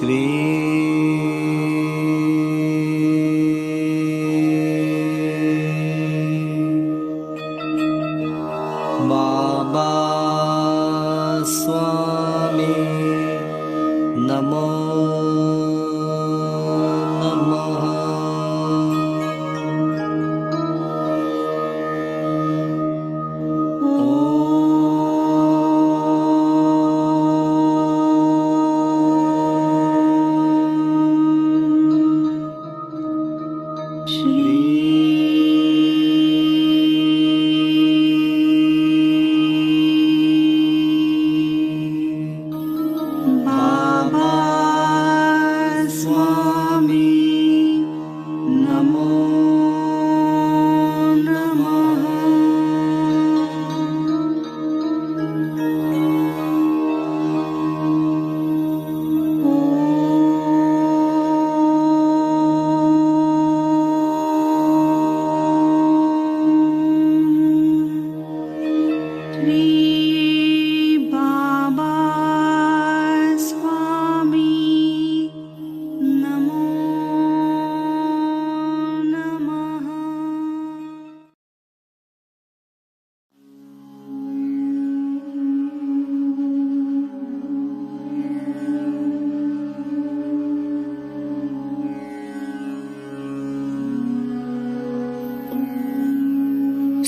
श्री बाबा स्वामी नमो नमः।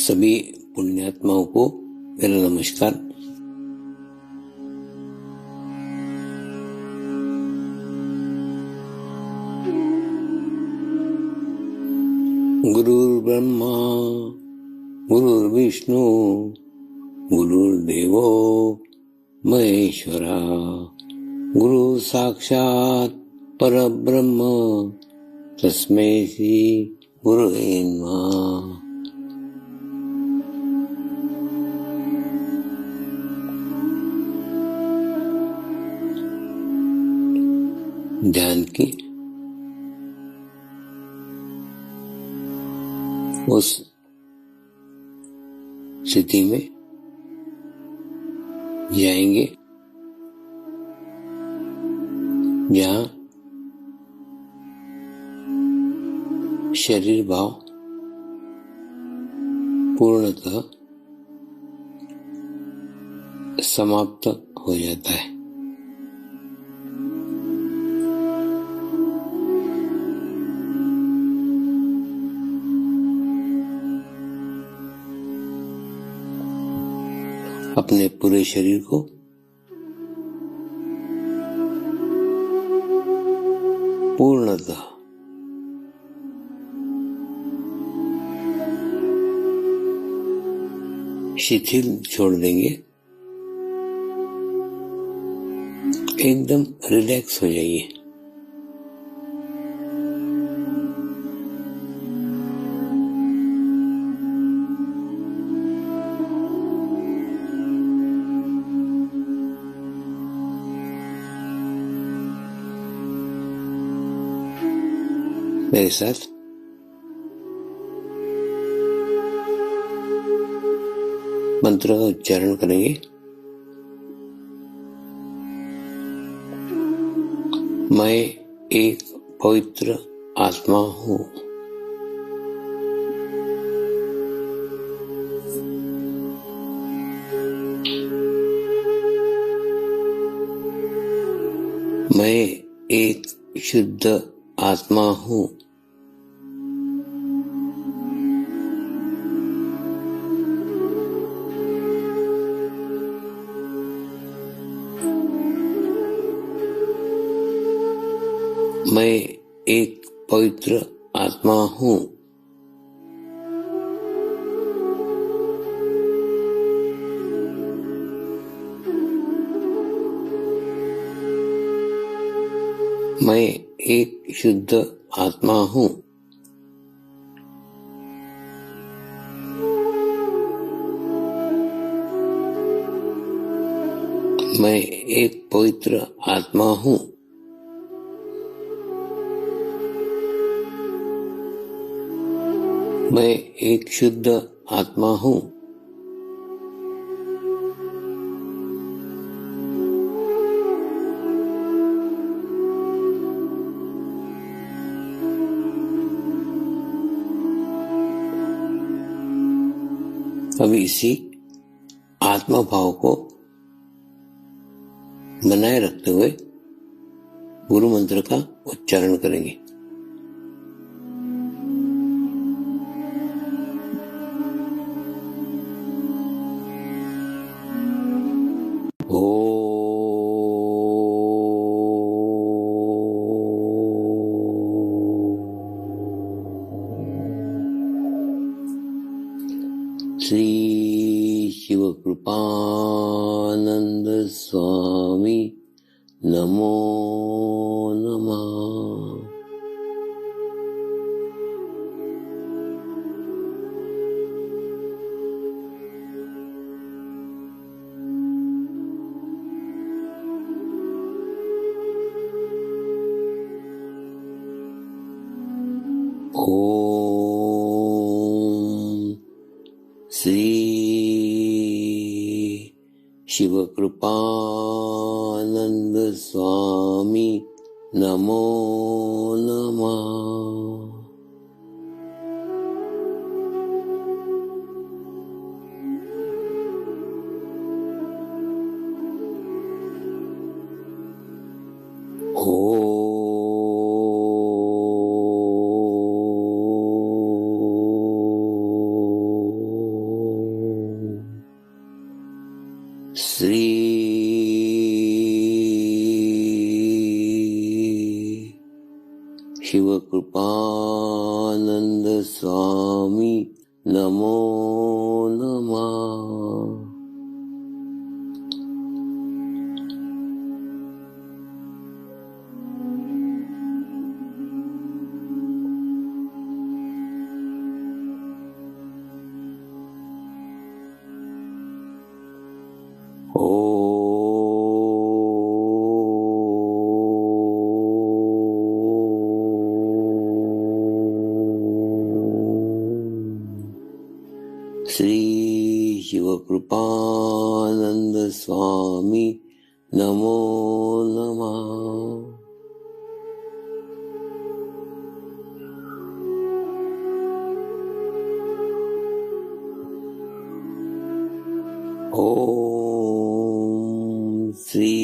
सभी पुण्यात्माओं को मेरा नमस्कार। गुरुर्ब्रह्मा गुरुर्विष्णु गुरुर्देवो महेश्वरा गुरु साक्षात् परब्रह्म तस्मै श्री गुरुवे नमः। ध्यान की उस स्थिति में जाएंगे जहाँ शरीर भाव पूर्णतः समाप्त हो जाता है। अपने पूरे शरीर को पूर्णतः शिथिल छोड़ देंगे, एकदम रिलैक्स हो जाइए। मेरे साथ मंत्र का उच्चारण करेंगे। मैं एक पवित्र आत्मा हूँ। मैं एक शुद्ध आत्मा हूँ। मैं एक पवित्र आत्मा हूँ। मैं एक शुद्ध आत्मा हूँ। मैं एक पवित्र आत्मा हूँ। मैं एक शुद्ध आत्मा हूँ। अब इसी आत्मा भाव को बनाए रखते हुए गुरु मंत्र का उच्चारण करेंगे। श्री शिव कृपानंद स्वामी नमो नमः। ओम श्री शिव कृपानंद स्वामी नमो नमः। श्री शिव कृपानंद स्वामी नमो नमः। श्री शिव कृपानंद स्वामी नमो नमः। ओम श्री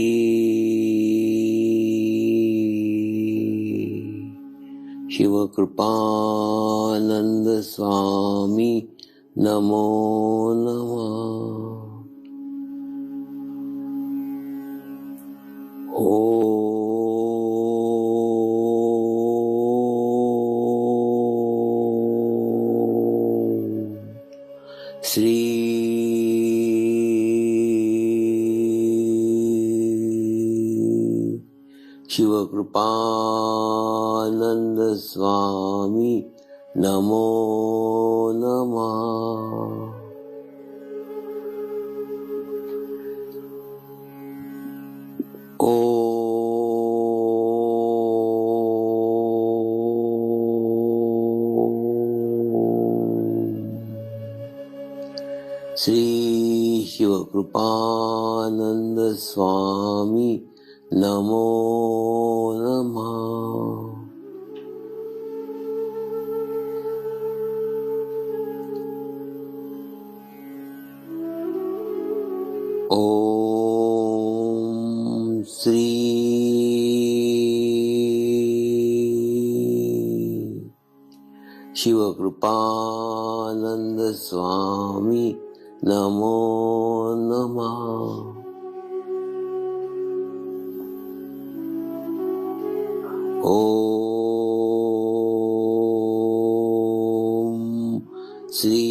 शिव कृपानंद स्वामी नमो नमः। श्री शिव कृपानंद स्वामी नमो नमः। श्री शिव कृपानंद स्वामी नमो नमः। ओम श्री शिव कृपानंद स्वामी नमो नमः। ओम श्री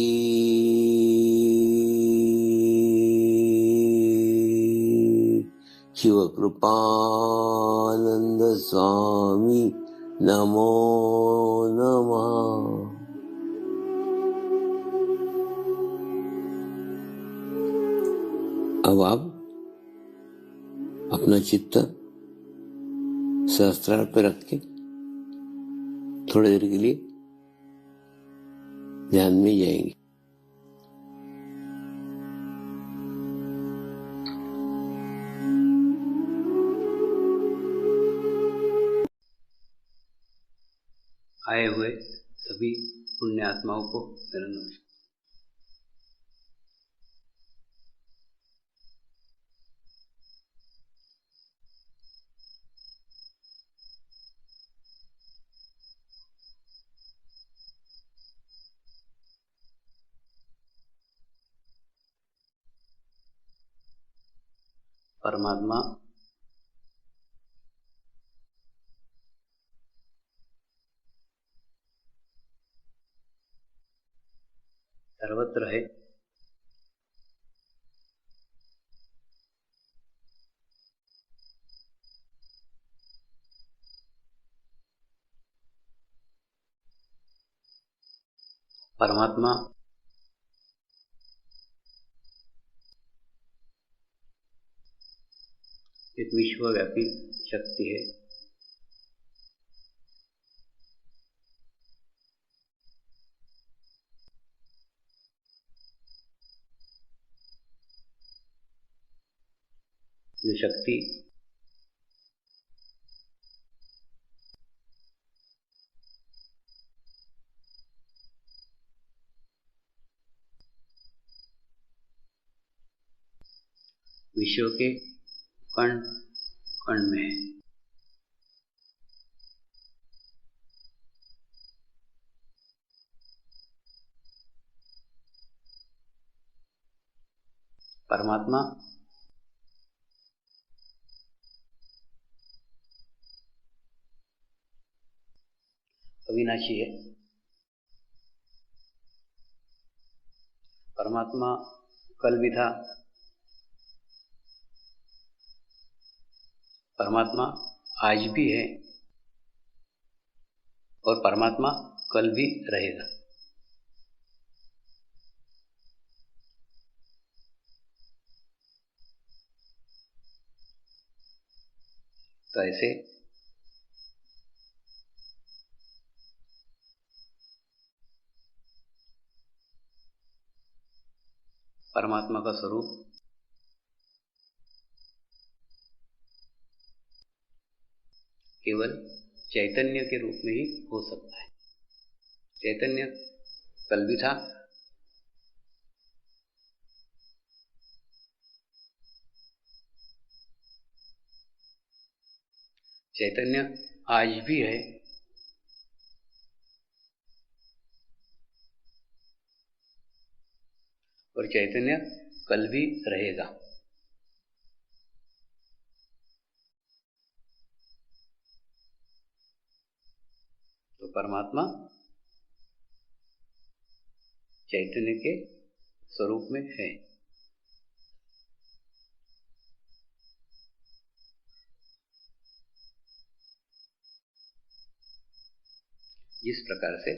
शिव कृपानंद स्वामी नमो नमः। अब आप अपना चित्त सहस्त्रार पे रख के थोड़ी देर के लिए ध्यान में जाएंगे। आए हुए सभी पुण्य आत्माओं को मेरा नमस्कार। परमात्मा सर्वत्र है। परमात्मा एक विश्वव्यापी शक्ति है। जो शक्ति विश्व के कण कण में है। परमात्मा अविनाशी है। परमात्मा कल भी था, परमात्मा आज भी है और परमात्मा कल भी रहेगा। तो ऐसे परमात्मा का स्वरूप केवल चैतन्य के रूप में ही हो सकता है। चैतन्य कल भी था, चैतन्य आज भी है और चैतन्य कल भी रहेगा। तो परमात्मा चैतन्य के स्वरूप में है। जिस प्रकार से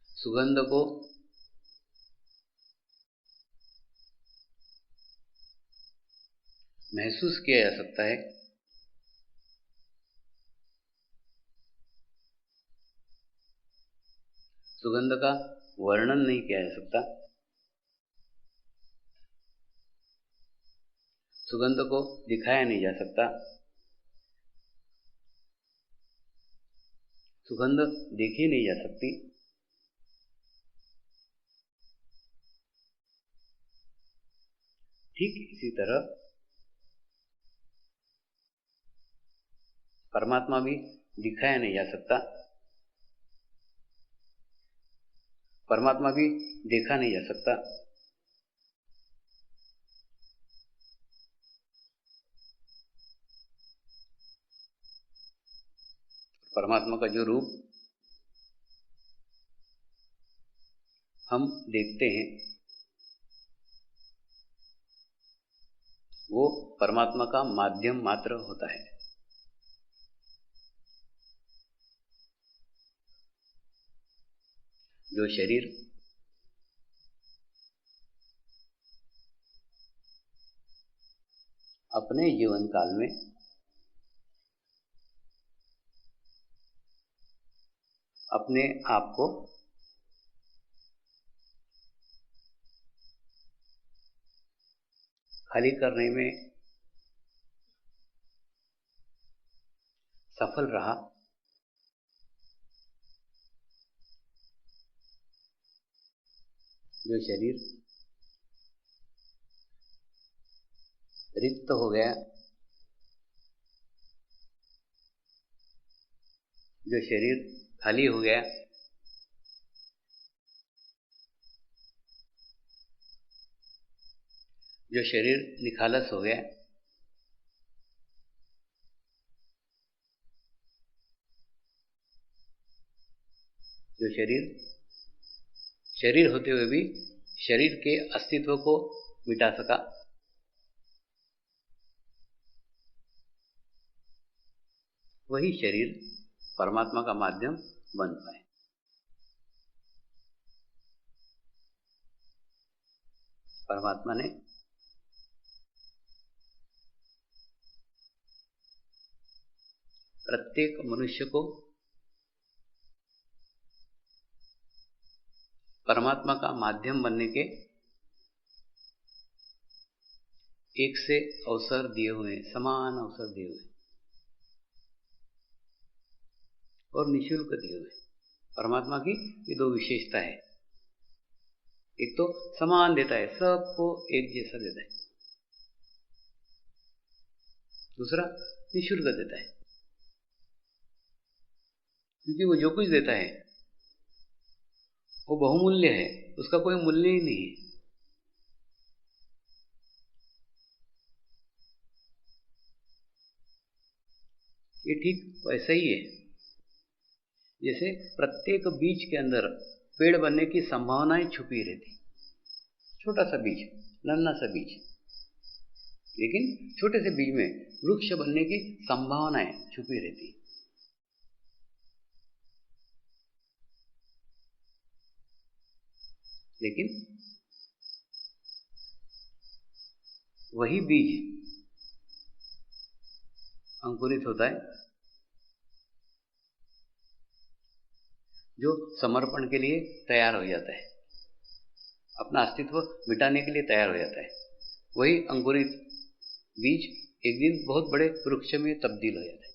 सुगंध को महसूस किया जा सकता है, सुगंध का वर्णन नहीं किया जा सकता, सुगंध को दिखाया नहीं जा सकता, सुगंध देखी नहीं जा सकती। ठीक इसी तरह परमात्मा भी दिखाया नहीं जा सकता, परमात्मा भी देखा नहीं जा सकता। परमात्मा का जो रूप हम देखते हैं वो परमात्मा का माध्यम मात्र होता है। जो शरीर अपने जीवन काल में अपने आप को खाली करने में सफल रहा, जो शरीर रिक्त हो गया, जो शरीर खाली हो गया, जो शरीर निखालस हो गया, जो शरीर होते हुए भी शरीर के अस्तित्व को मिटा सका, वही शरीर परमात्मा का माध्यम बन पाए। परमात्मा ने प्रत्येक मनुष्य को परमात्मा का माध्यम बनने के एक से अवसर दिए हुए, समान अवसर दिए हुए और निःशुल्क दिए हुए। परमात्मा की ये दो विशेषता है, एक तो समान देता है, सबको एक जैसा देता है, दूसरा निःशुल्क देता है, क्योंकि वो जो कुछ देता है वो बहुमूल्य है, उसका कोई मूल्य ही नहीं है। ये ठीक वैसा ही है जैसे प्रत्येक बीज के अंदर पेड़ बनने की संभावनाएं छुपी रहती। छोटा सा बीज, नन्हा सा बीज, लेकिन छोटे से बीज में वृक्ष बनने की संभावनाएं छुपी रहती। लेकिन वही बीज अंकुरित होता है जो समर्पण के लिए तैयार हो जाता है, अपना अस्तित्व मिटाने के लिए तैयार हो जाता है। वही अंकुरित बीज एक दिन बहुत बड़े वृक्ष में तब्दील हो जाता है।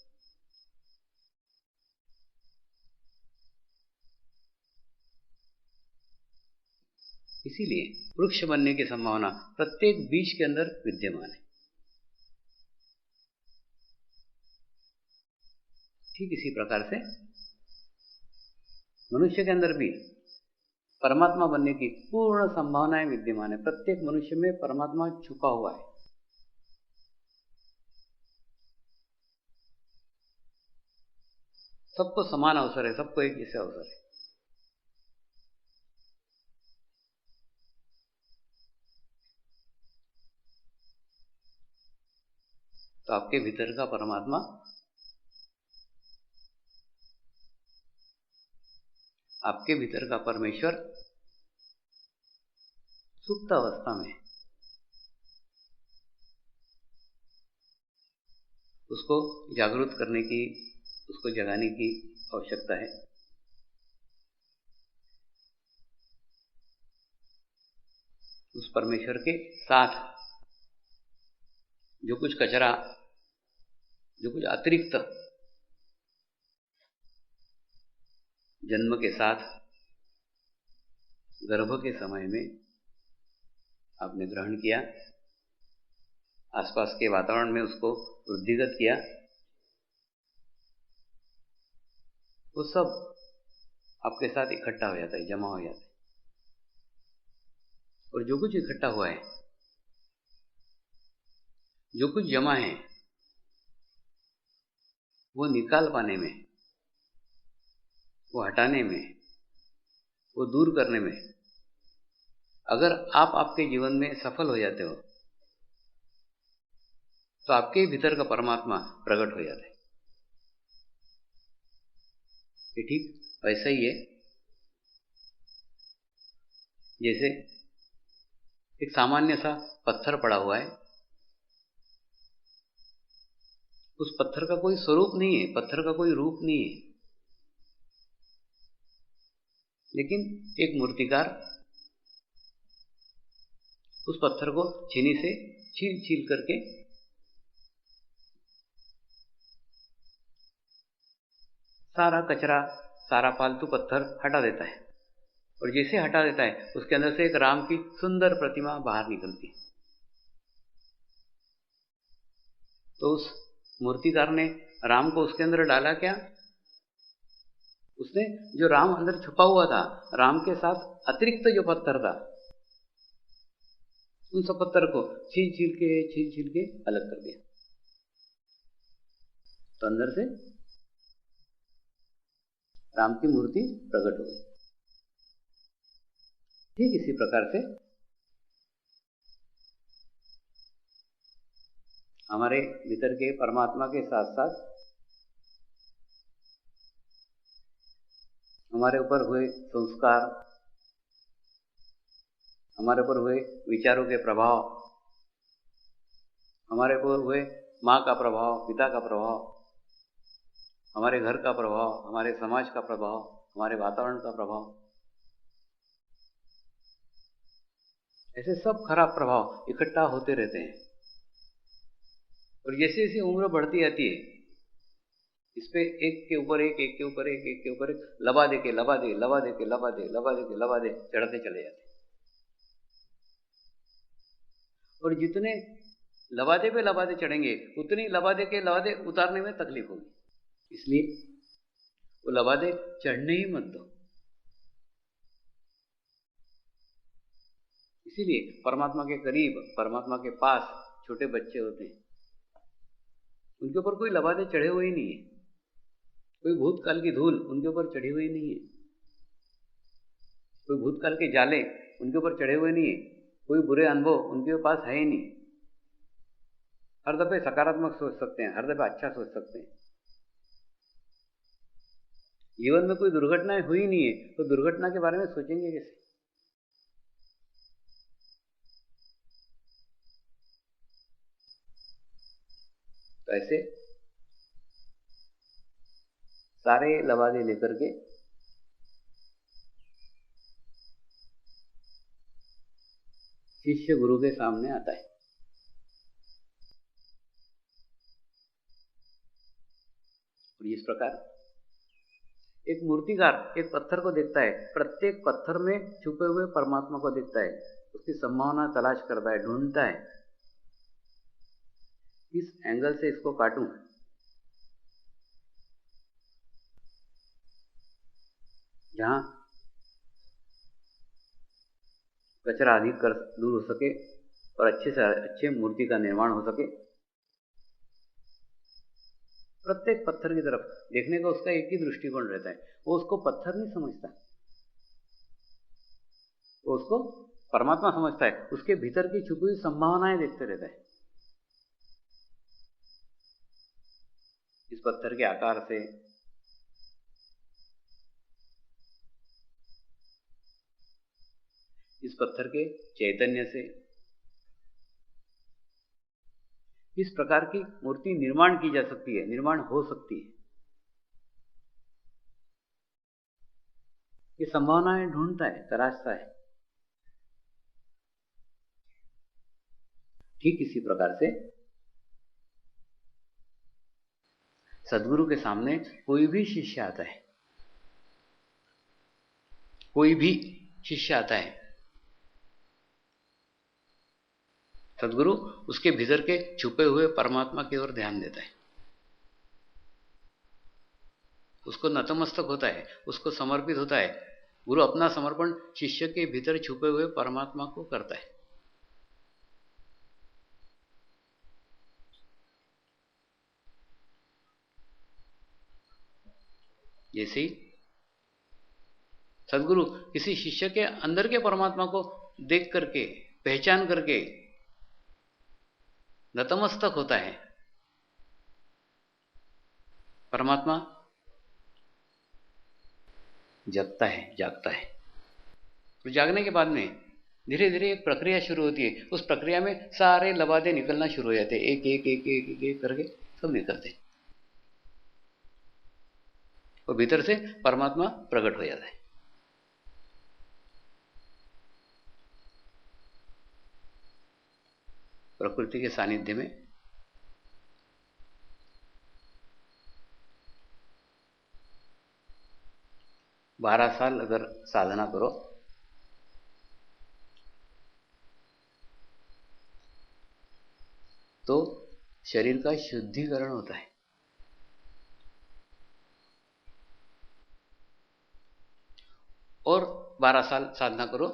इसीलिए वृक्ष बनने की संभावना प्रत्येक बीज के अंदर विद्यमान है। ठीक इसी प्रकार से मनुष्य के अंदर भी परमात्मा बनने की पूर्ण संभावनाएं विद्यमान है। प्रत्येक मनुष्य में परमात्मा छुपा हुआ है। सबको समान अवसर है, सबको एक जैसे अवसर है। तो आपके भीतर का परमात्मा आपके भीतर का परमेश्वर सुप्त अवस्था में, उसको जागृत करने की, उसको जगाने की आवश्यकता है। उस परमेश्वर के साथ जो कुछ कचरा, जो कुछ अतिरिक्त जन्म के साथ गर्भ के समय में आपने ग्रहण किया, आसपास के वातावरण में उसको वृद्धिगत किया, वो सब आपके साथ इकट्ठा हो जाता है, जमा हो जाता है। और जो कुछ इकट्ठा हुआ है, जो कुछ जमा है, वो निकाल पाने में, वो हटाने में, वो दूर करने में अगर आप आपके जीवन में सफल हो जाते हो तो आपके भीतर का परमात्मा प्रकट हो जाता है। ये ठीक वैसा ही है जैसे एक सामान्य सा पत्थर पड़ा हुआ है, उस पत्थर का कोई स्वरूप नहीं है, पत्थर का कोई रूप नहीं है, लेकिन एक मूर्तिकार उस पत्थर को छीनी से छील छील करके सारा कचरा, सारा फालतू पत्थर हटा देता है। और जैसे हटा देता है उसके अंदर से एक राम की सुंदर प्रतिमा बाहर निकलती है। तो उस मूर्तिकार ने राम को उसके अंदर डाला क्या? उसने जो राम अंदर छुपा हुआ था, राम के साथ अतिरिक्त जो पत्थर था उन सब पत्थर को छील छील के अलग कर दिया, तो अंदर से राम की मूर्ति प्रकट हो गई। ठीक इसी प्रकार से हमारे भीतर के परमात्मा के साथ साथ हमारे ऊपर हुए संस्कार, हमारे ऊपर हुए विचारों के प्रभाव, हमारे ऊपर हुए माँ का प्रभाव, पिता का प्रभाव, हमारे घर का प्रभाव, हमारे समाज का प्रभाव, हमारे वातावरण का प्रभाव, ऐसे सब खराब प्रभाव इकट्ठा होते रहते हैं। और जैसे जैसे उम्र बढ़ती जाती है, इस पे एक के ऊपर एक, एक के ऊपर एक, एक के ऊपर एक, लबा दे के लबा दे, लबा दे के लबा दे, लबा दे के लबा दे, चढ़ते चले जाते हैं। और जितने लबादे पे लबादे चढ़ेंगे उतनी लबादे के लबादे उतारने में तकलीफ होगी। इसलिए वो लबादे चढ़ने ही मत दो। इसीलिए परमात्मा के करीब, परमात्मा के पास छोटे बच्चे होते हैं, उनके ऊपर कोई लबादे चढ़े हुए ही नहीं है, कोई भूतकाल की धूल उनके ऊपर चढ़ी हुई नहीं है, कोई भूतकाल के जाले उनके ऊपर चढ़े हुए नहीं है, कोई बुरे अनुभव उनके पास है ही नहीं। हर दफे सकारात्मक सोच सकते हैं, हर दफे अच्छा सोच सकते हैं। जीवन में कोई दुर्घटनाएं हुई नहीं है तो दुर्घटना के बारे में सोचेंगे कैसे? तो ऐसे सारे लबादे लेकर के शिष्य गुरु के सामने आता है। और इस प्रकार एक मूर्तिकार एक पत्थर को देखता है, प्रत्येक पत्थर में छुपे हुए परमात्मा को देखता है, उसकी संभावना तलाश करता है, ढूंढता है, किस एंगल से इसको काटूं, जहां कचरा अधिक कर दूर हो सके और अच्छे से अच्छे मूर्ति का निर्माण हो सके। प्रत्येक पत्थर की तरफ देखने का उसका एक ही दृष्टिकोण रहता है, वो उसको पत्थर नहीं समझता, वो उसको परमात्मा समझता है, उसके भीतर की छुपी हुई संभावनाएं देखते रहता है। इस पत्थर के आकार से, इस पत्थर के चैतन्य से किस प्रकार की मूर्ति निर्माण की जा सकती है, निर्माण हो सकती है, ये संभावनाएं ढूंढता है, तलाशता है। ठीक इसी प्रकार से सदगुरु के सामने कोई भी शिष्य आता है, कोई भी शिष्य आता है, सदगुरु उसके भीतर के छुपे हुए परमात्मा की ओर ध्यान देता है, उसको नतमस्तक होता है, उसको समर्पित होता है। गुरु अपना समर्पण शिष्य के भीतर छुपे हुए परमात्मा को करता है। जैसे ही सदगुरु किसी शिष्य के अंदर के परमात्मा को देख करके, पहचान करके नतमस्तक होता है, परमात्मा जगता है, जागता है। तो जागने के बाद में धीरे धीरे एक प्रक्रिया शुरू होती है, उस प्रक्रिया में सारे लबादे निकलना शुरू हो जाते हैं, एक एक एक एक एक, एक करके सब निकलते हैं और भीतर से परमात्मा प्रकट हो जाता है। प्रकृति के सानिध्य में बारह साल अगर साधना करो तो शरीर का शुद्धिकरण होता है। और 12 साल साधना करो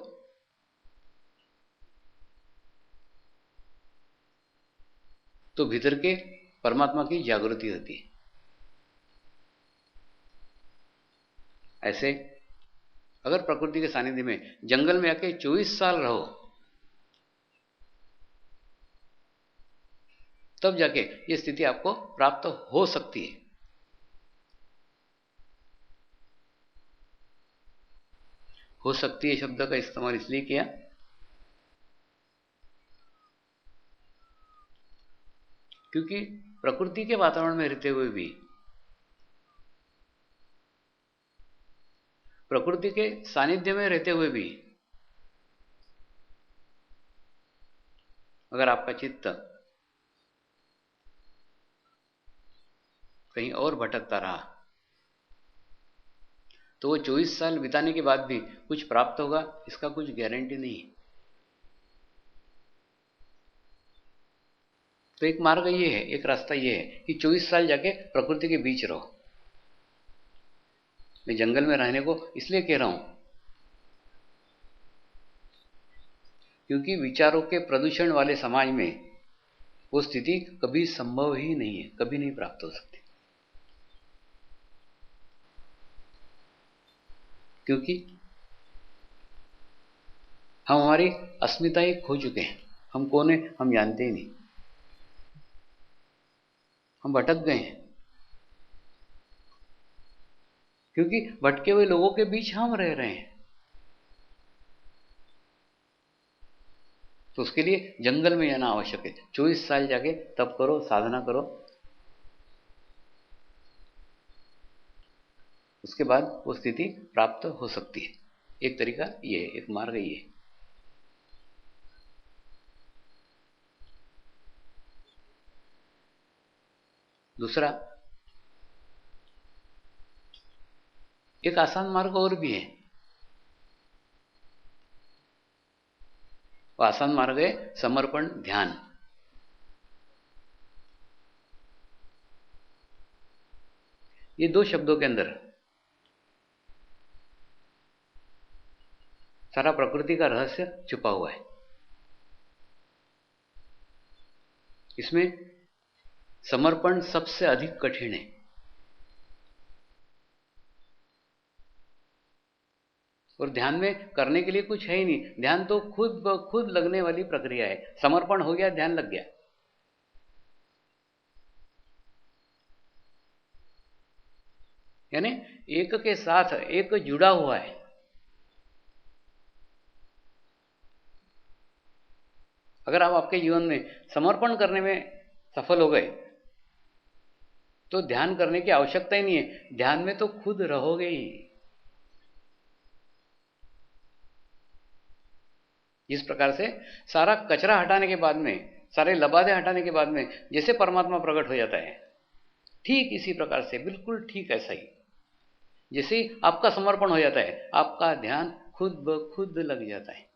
तो भीतर के परमात्मा की जागृति होती है। ऐसे अगर प्रकृति के सानिध्य में जंगल में आके 24 साल रहो, तब जाके ये स्थिति आपको प्राप्त हो सकती है। हो सकती है शब्द का इस्तेमाल इसलिए किया क्योंकि प्रकृति के वातावरण में रहते हुए भी, प्रकृति के सानिध्य में रहते हुए भी अगर आपका चित्त कहीं और भटकता रहा तो वो 24 साल बिताने के बाद भी कुछ प्राप्त होगा, इसका कुछ गारंटी नहीं है। तो एक मार्ग ये है, एक रास्ता ये है कि 24 साल जाके प्रकृति के बीच रहो। मैं जंगल में रहने को इसलिए कह रहा हूं क्योंकि विचारों के प्रदूषण वाले समाज में वो स्थिति कभी संभव ही नहीं है, कभी नहीं प्राप्त हो सकती। क्योंकि हम हमारी अस्मिता ही खो चुके हैं। हम कौन है हम जानते ही नहीं, हम भटक गए हैं। क्योंकि भटके हुए लोगों के बीच हम रह रहे हैं। तो उसके लिए जंगल में जाना आवश्यक है। 24 साल जाके तप करो, साधना करो, उसके बाद वो स्थिति प्राप्त हो सकती है। एक तरीका ये है, एक मार्ग ये है। दूसरा, एक आसान मार्ग और भी है। वो आसान मार्ग है समर्पण ध्यान। ये दो शब्दों के अंदर सारा प्रकृति का रहस्य छुपा हुआ है। इसमें समर्पण सबसे अधिक कठिन है और ध्यान में करने के लिए कुछ है ही नहीं। ध्यान तो खुद ब खुद लगने वाली प्रक्रिया है। समर्पण हो गया, ध्यान लग गया। यानी एक के साथ एक जुड़ा हुआ है। अगर आप आपके जीवन में समर्पण करने में सफल हो गए तो ध्यान करने की आवश्यकता ही नहीं है। ध्यान में तो खुद रहोगे ही। इस प्रकार से सारा कचरा हटाने के बाद में, सारे लबादे हटाने के बाद में जैसे परमात्मा प्रकट हो जाता है, ठीक इसी प्रकार से, बिल्कुल ठीक ऐसा ही, जैसे ही आपका समर्पण हो जाता है, आपका ध्यान खुद ब खुद लग जाता है।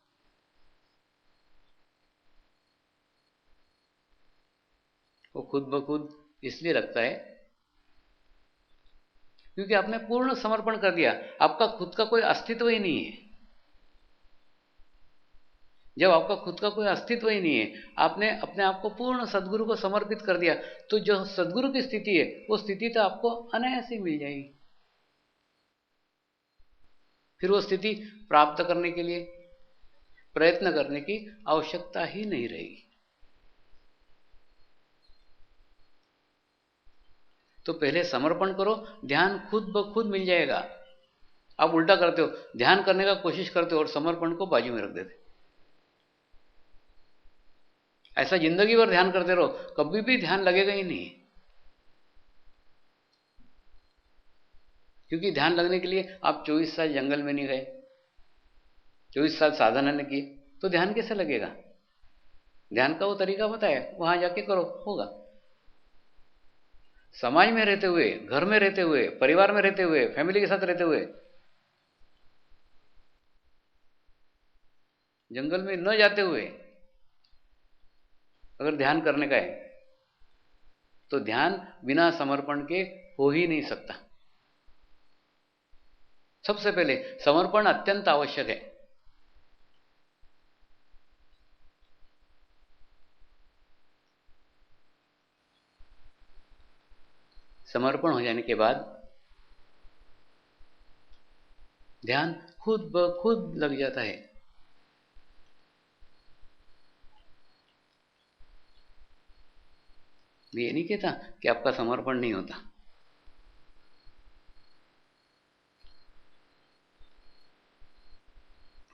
वो खुद ब खुद इसलिए लगता है क्योंकि आपने पूर्ण समर्पण कर दिया। आपका खुद का कोई अस्तित्व ही नहीं है। जब आपका खुद का कोई अस्तित्व ही नहीं है, आपने अपने आप को पूर्ण सद्गुरु को समर्पित कर दिया, तो जो सद्गुरु की स्थिति है वो स्थिति तो आपको अनायास ही मिल जाएगी। फिर वो स्थिति प्राप्त करने के लिए प्रयत्न करने की आवश्यकता ही नहीं रहेगी। तो पहले समर्पण करो, ध्यान खुद ब खुद मिल जाएगा। आप उल्टा करते हो, ध्यान करने का कोशिश करते हो और समर्पण को बाजू में रख देते। ऐसा जिंदगी भर ध्यान करते रहो, कभी भी ध्यान लगेगा ही नहीं। क्योंकि ध्यान लगने के लिए आप 24 साल जंगल में नहीं गए, 24 साल साधना ने की, तो ध्यान कैसे लगेगा? ध्यान का वो तरीका बताया, वहां जाके करो, होगा। समाज में रहते हुए, घर में रहते हुए, परिवार में रहते हुए, फैमिली के साथ रहते हुए, जंगल में न जाते हुए अगर ध्यान करने का है तो ध्यान बिना समर्पण के हो ही नहीं सकता। सबसे पहले समर्पण अत्यंत आवश्यक है। समर्पण हो जाने के बाद ध्यान खुद ब खुद लग जाता है। मैं ये नहीं कहता कि आपका समर्पण नहीं होता,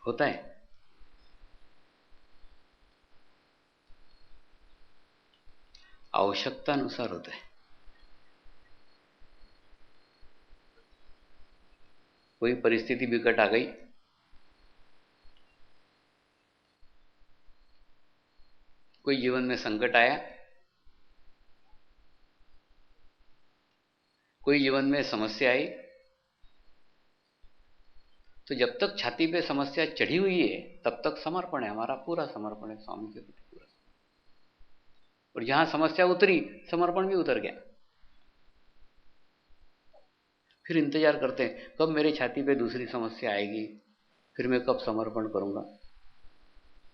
होता है। आवश्यकता अनुसार होता है। कोई परिस्थिति विकट आ गई, कोई जीवन में संकट आया, कोई जीवन में समस्या आई, तो जब तक छाती पे समस्या चढ़ी हुई है तब तक समर्पण है, हमारा पूरा समर्पण है स्वामी के प्रति पूरा। और जहां समस्या उतरी, समर्पण भी उतर गया। फिर इंतजार करते हैं कब मेरे छाती पे दूसरी समस्या आएगी, फिर मैं कब समर्पण करूंगा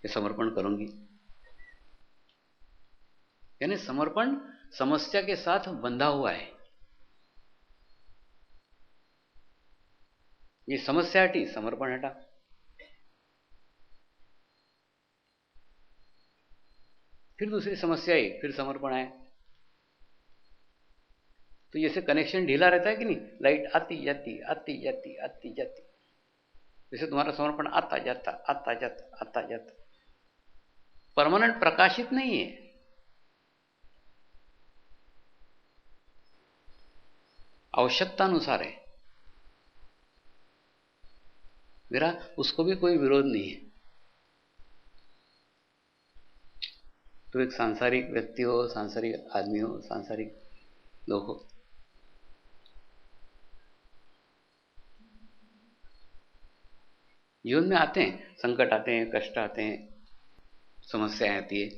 या समर्पण करूंगी। यानी समर्पण समस्या के साथ बंधा हुआ है। ये समस्या हटी, समर्पण हटा। फिर दूसरी समस्या आई, फिर समर्पण आया। तो जैसे कनेक्शन ढीला रहता है कि नहीं, लाइट आती जाती आती जाती आती जाती, जैसे तुम्हारा समर्पण आता जाता आता जाता आता जाता, परमानेंट प्रकाशित नहीं है। आवश्यकता अनुसार है। मेरा उसको भी कोई विरोध नहीं है। तो एक सांसारिक व्यक्ति हो, सांसारिक आदमी हो, सांसारिक लोग हो, जीवन में आते हैं, संकट आते हैं, कष्ट आते हैं, समस्याएं आती है।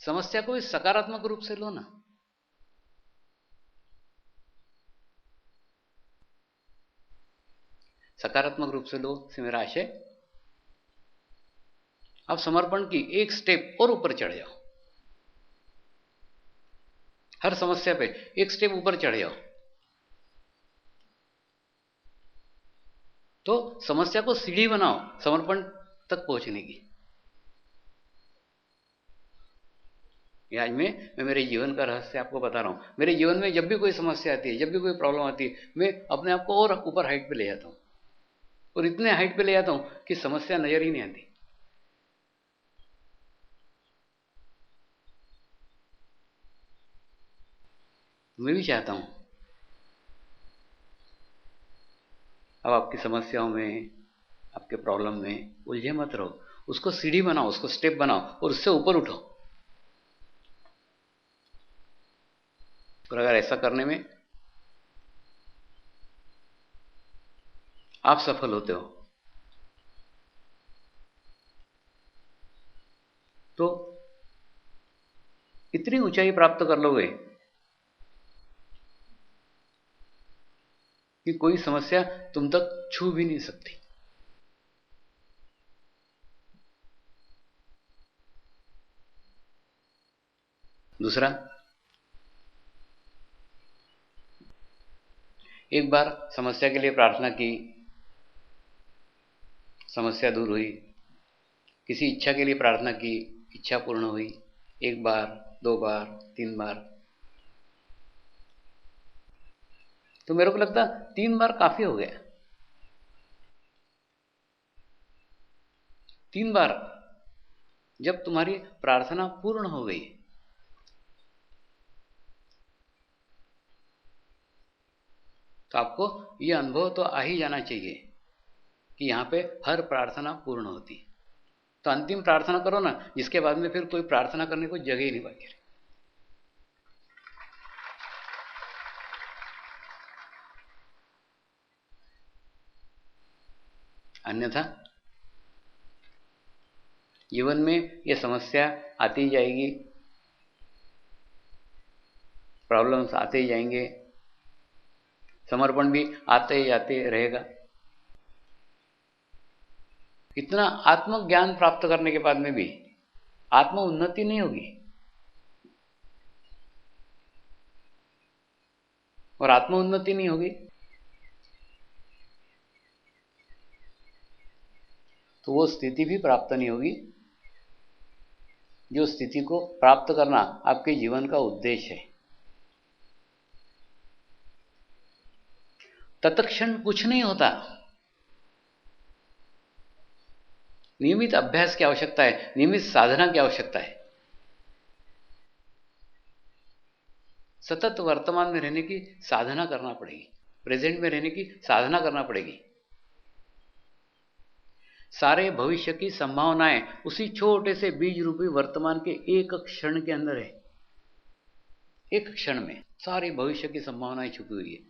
समस्या को इस सकारात्मक रूप से लो ना। सकारात्मक रूप से लो से मेरा आशय, अब समर्पण की एक स्टेप और ऊपर चढ़ जाओ। हर समस्या पे एक स्टेप ऊपर चढ़ जाओ, तो समस्या को सीढ़ी बनाओ समर्पण तक पहुंचने की। आज मैं मेरे जीवन का रहस्य आपको बता रहा हूं। मेरे जीवन में जब भी कोई समस्या आती है, जब भी कोई प्रॉब्लम आती है, मैं अपने आप को और ऊपर हाइट पे ले जाता हूं, और इतने हाइट पे ले जाता हूं कि समस्या नजर ही नहीं आती। मैं भी चाहता हूं अब आपकी समस्याओं में, आपके प्रॉब्लम में उलझे मत रहो, उसको सीढ़ी बनाओ, उसको स्टेप बनाओ और उससे ऊपर उठो। और अगर ऐसा करने में आप सफल होते हो तो इतनी ऊंचाई प्राप्त कर लोगे कि कोई समस्या तुम तक छू भी नहीं सकती। दूसरा, एक बार समस्या के लिए प्रार्थना की, समस्या दूर हुई। किसी इच्छा के लिए प्रार्थना की, इच्छा पूर्ण हुई। एक बार, दो बार, तीन बार, तो मेरे को लगता 3 बार काफी हो गया। 3 बार जब तुम्हारी प्रार्थना पूर्ण हो गई, तो आपको यह अनुभव तो आ ही जाना चाहिए कि यहां पे हर प्रार्थना पूर्ण होती। तो अंतिम प्रार्थना करो ना, जिसके बाद में फिर कोई प्रार्थना करने को जगह ही नहीं बाकी रही। अन्यथा जीवन में ये समस्या आती ही जाएगी, प्रॉब्लम्स आते ही जाएंगे, समर्पण भी आते ही जाते रहेगा। इतना आत्मज्ञान प्राप्त करने के बाद में भी आत्म उन्नति नहीं होगी। और आत्मोन्नति नहीं होगी तो वो स्थिति भी प्राप्त नहीं होगी जो स्थिति को प्राप्त करना आपके जीवन का उद्देश्य है। तत्क्षण कुछ नहीं होता। नियमित अभ्यास की आवश्यकता है, नियमित साधना की आवश्यकता है। सतत वर्तमान में रहने की साधना करना पड़ेगी, प्रेजेंट में रहने की साधना करना पड़ेगी। सारे भविष्य की संभावनाएं उसी छोटे से बीज रूपी वर्तमान के एक क्षण के अंदर है। एक क्षण में सारे भविष्य की संभावनाएं छुपी हुई है।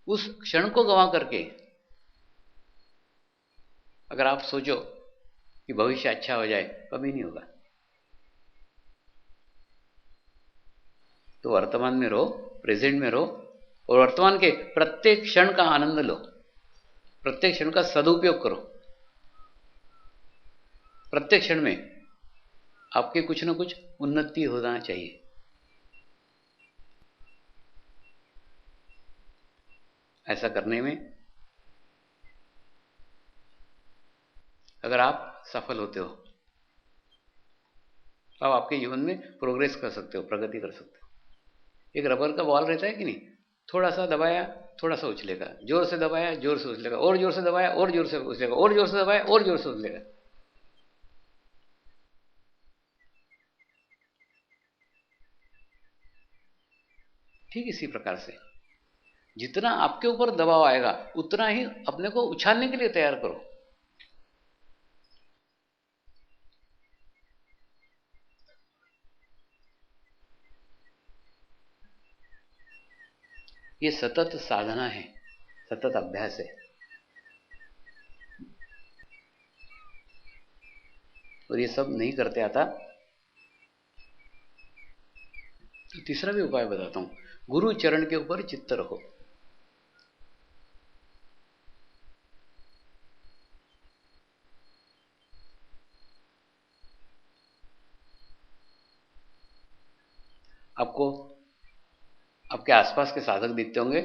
उस क्षण को गंवा करके अगर आप सोचो कि भविष्य अच्छा हो जाए, कभी नहीं होगा। तो वर्तमान में रहो, प्रेजेंट में रहो और वर्तमान के प्रत्येक क्षण का आनंद लो, प्रत्येक क्षण का सदुपयोग करो। प्रत्येक क्षण में आपके कुछ न कुछ उन्नति होना चाहिए। ऐसा करने में अगर आप सफल होते हो तो आप आपके जीवन में प्रोग्रेस कर सकते हो, प्रगति कर सकते हो। एक रबर का बॉल रहता है कि नहीं, थोड़ा सा दबाया थोड़ा सा उछलेगा, जोर से दबाया जोर से उछलेगा, और जोर से दबाया और जोर से उछलेगा, और जोर से दबाया और जोर से उछलेगा। ठीक इसी प्रकार से जितना आपके ऊपर दबाव आएगा उतना ही अपने को उछालने के लिए तैयार करो। ये सतत साधना है, सतत अभ्यास है। और ये सब नहीं करते आता तो तीसरा भी उपाय बताता हूं। गुरु चरण के ऊपर चित्त रखो। आपको आपके आसपास के साधक दिखते होंगे।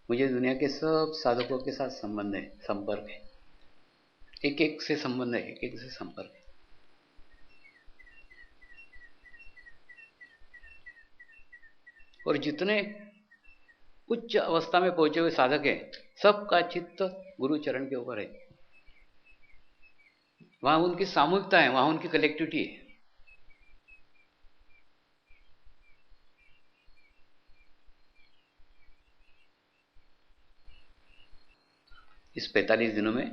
मुझे दुनिया के सब साधकों के साथ संबंध है, संपर्क है, एक एक से संबंध है, एक एक से संपर्क है। और जितने उच्च अवस्था में पहुंचे हुए साधक हैं सबका चित्त गुरु चरण के ऊपर है। वहां उनकी सामूहिकता है, वहां उनकी कलेक्टिविटी है। इस 45 दिनों में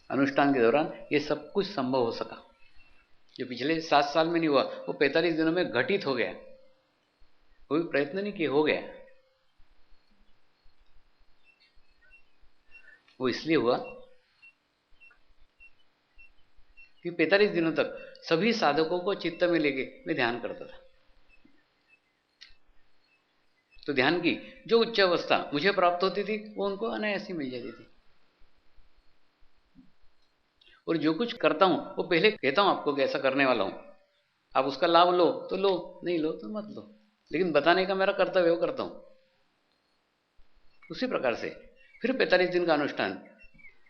अनुष्ठान के दौरान ये सब कुछ संभव हो सका। जो पिछले 7 साल में नहीं हुआ वो 45 दिनों में घटित हो गया। कोई प्रयत्न नहीं किया, हो गया। वो इसलिए हुआ कि 45 दिनों तक सभी साधकों को चित्त में लेके मैं ध्यान करता था। तो ध्यान की जो उच्च अवस्था मुझे प्राप्त होती थी वो उनको अनायास ही मिल जाती थी। और जो कुछ करता हूं वो पहले कहता हूं आपको कि ऐसा करने वाला हूं, आप उसका लाभ लो तो लो, नहीं लो तो मत लो, लेकिन बताने का मेरा कर्तव्य वो करता हूं। उसी प्रकार से फिर 45 दिन का अनुष्ठान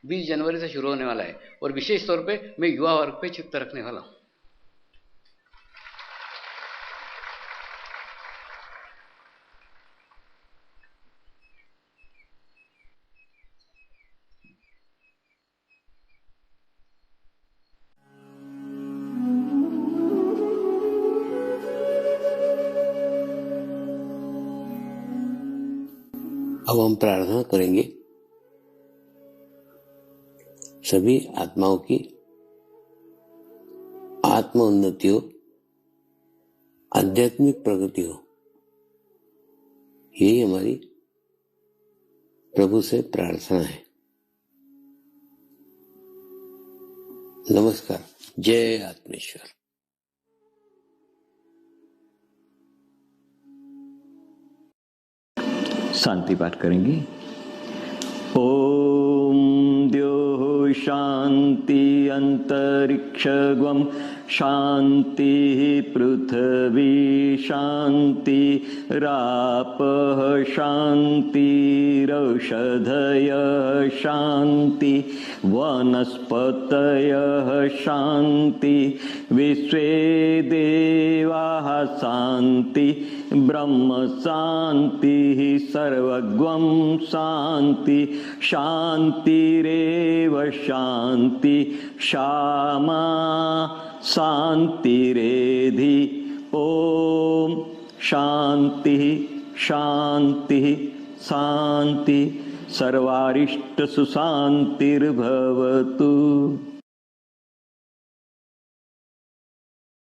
20 जनवरी से शुरू होने वाला है और विशेष तौर पे मैं युवा वर्ग पे चित्त रखने वाला हूं। अब हम प्रार्थना करेंगे सभी आत्माओं की आत्मोन्नति हो, आध्यात्मिक प्रगति हो। यही हमारी प्रभु से प्रार्थना है। नमस्कार। जय आत्मेश्वर। शांति पाठ करेंगे। ओम द्योः अन्तरिक्षगं शान्तिः पृथिवी शान्तिरापः शान्तिरौषधयः शान्ति वनस्पतयः शान्ति विश्वे देवाः शान्ति ब्रह्म शान्तिः सर्वगं शान्ति शान्तिरेव शान्ति क्षमा शान्तिरेधि ॐ शान्तिः शान्तिः शान्ति सर्वारिष्ट सुशान्तिर्भवतु।